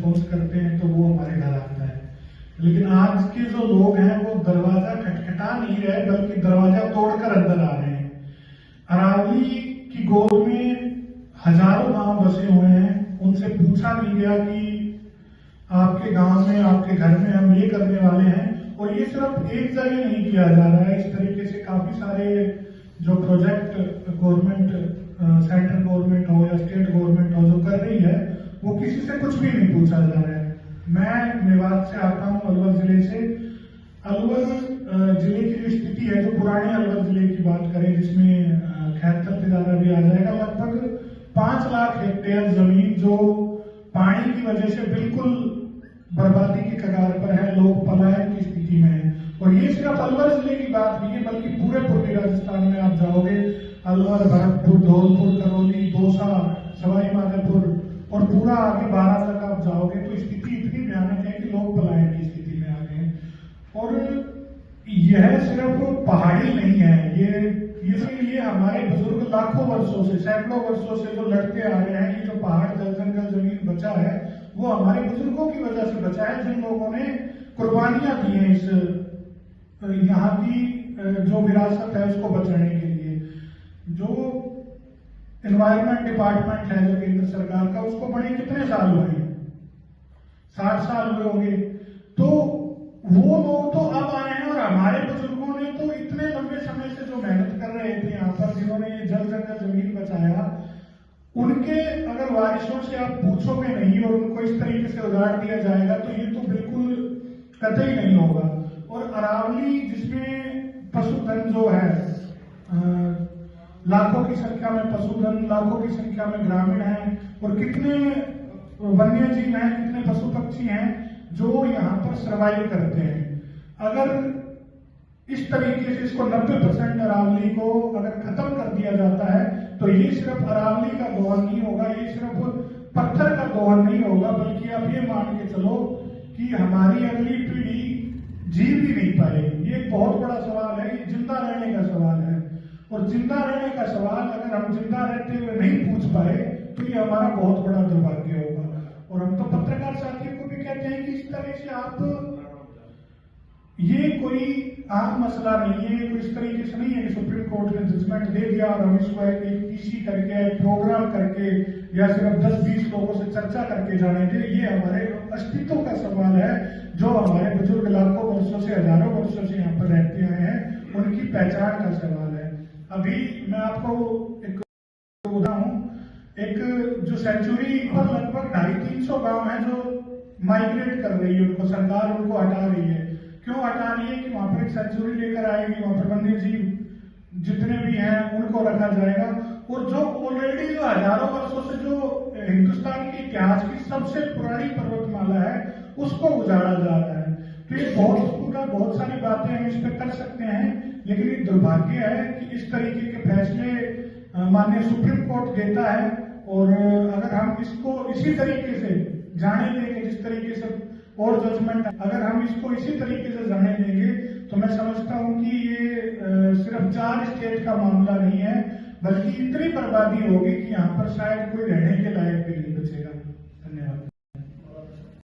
Response करते हैं तो वो हमारे घर आता है। लेकिन आज के जो लोग हैं वो दरवाजा खटखटा नहीं रहे बल्कि दरवाजा तोड़कर अंदर आ रहे हैं। अरावली की गोद में हजारों गांव बसे हुए हैं, उनसे पूछा नहीं गया कि आपके गांव में आपके घर में हम ये करने वाले हैं। और ये सिर्फ एक जगह नहीं किया जा रहा है, इस तरीके से काफी सारे जो प्रोजेक्ट गवर्नमेंट, सेंट्रल गवर्नमेंट हो या स्टेट गवर्नमेंट हो जो कर रही है, वो किसी से कुछ भी नहीं पूछा जा रहा है। मैं मेवात से आता हूँ, अलवर जिले से। अलवर जिले की जो स्थिति है, जो पुराने अलवर जिले की बात करें जिसमें खैरथल तिराना भी आ जाएगा, लगभग 5 लाख हेक्टेयर जमीन जो पानी की वजह से बिल्कुल बर्बादी की कगार पर है, लोग पलायन की स्थिति में है। और ये सिर्फ अलवर जिले की बात नहीं है बल्कि पूरे पूर्वी राजस्थान में आप जाओगे, अलवर, भरतपुर, धौलपुर, करौली, दौसा, सवाई माधोपुर और पूरा आगे बारह तक आप जाओगे तो स्थिति इतनी भयानक है कि लोग पलायन की स्थिति में आ गए हैं। और यह सिर्फ पहाड़ी नहीं है, ये हमारे बुजुर्ग लाखों वर्षों से, सैकड़ों वर्षों से जो लड़ते आ रहे हैं, ये जो पहाड़, जंगल, जमीन बचा है वो हमारे बुजुर्गों की वजह से बचा है, जिन लोगों ने कुर्बानियां दी हैं इस यहाँ की जो विरासत है उसको बचाने के लिए। जो एनवायरमेंट डिपार्टमेंट है जो केंद्र सरकार का, उसको बने कितने साल हुए, 60 साल हुए होंगे। तो वो लोग तो अब आए हैं और हमारे बुजुर्गों ने तो इतने लंबे समय से जो मेहनत कर रहे थे यहाँ पर, जिन्होंने ये जंगल जमीन बचाया, उनके अगर वारिसों से आप पूछोगे नहीं और उनको इस तरीके से उजाड़ दिया जाएगा तो ये तो बिल्कुल कतई नहीं होगा। और अरावली जिसमें पशुधन जो है, लाखों की संख्या में पशुधन, लाखों की संख्या में ग्रामीण हैं और कितने वन्य जीव हैं, कितने पशु पक्षी हैं जो यहाँ पर सर्वाइव करते हैं। अगर इस तरीके से इसको 90% अरावली को अगर खत्म कर दिया जाता है तो ये सिर्फ अरावली का दोहन नहीं होगा, ये सिर्फ पत्थर का दोहन नहीं होगा, बल्कि आप ये मान के चलो कि हमारी अगली पीढ़ी जी भी नहीं पाएगी। ये एक बहुत बड़ा सवाल है, ये जिंदा रहने का सवाल है। और जिंदा रहने का सवाल अगर हम जिंदा रहते हुए नहीं पूछ पाए तो ये हमारा बहुत बड़ा दुर्भाग्य होगा। और हम तो पत्रकार साथियों को भी कहते हैं कि इस तरह से आप, ये कोई आम मसला नहीं है, कोई इस तरीके से नहीं है कि सुप्रीम कोर्ट ने जजमेंट दे दिया और हम इसको एक पीसी करके, एक प्रोग्राम करके या सिर्फ 10-20 लोगों से चर्चा करके जाने दे। ये हमारे अस्तित्व का सवाल है, जो हमारे बुजुर्ग लाखों वर्षों से, हजारों वर्षों से यहाँ पर रहते आए हैं, उनकी पहचान का सवाल है। अभी मैं आपको एक बताऊं, एक जो सेंचुरी पर लगभग 250-300 गांव है जो माइग्रेट कर रही है, उनको सरकार उनको हटा रही है। क्यों हटा रही है कि वहां पर एक सेंचुरी लेकर आएगी, वहां पर वन्य जीव जितने भी हैं उनको रखा जाएगा। और जो ऑलरेडी जो हजारों वर्षों से जो हिंदुस्तान के इतिहास की सबसे पुरानी पर्वतमाला है उसको उजाड़ा जा रहा है। तो ये बहुत सारी बातें हम इस पे कर सकते हैं, लेकिन ये दुर्भाग्य है कि इस तरीके के फैसले माननीय सुप्रीम कोर्ट देता है। और अगर हम इसको इसी तरीके से जाने देंगे, जिस तरीके से और जजमेंट, अगर हम इसको इसी तरीके से जाने देंगे तो मैं समझता हूं कि ये सिर्फ 4 स्टेट का मामला नहीं है, बल्कि इतनी बर्बादी होगी कि यहाँ पर शायद कोई रहने के लायक भी नहीं बचेगा। धन्यवाद।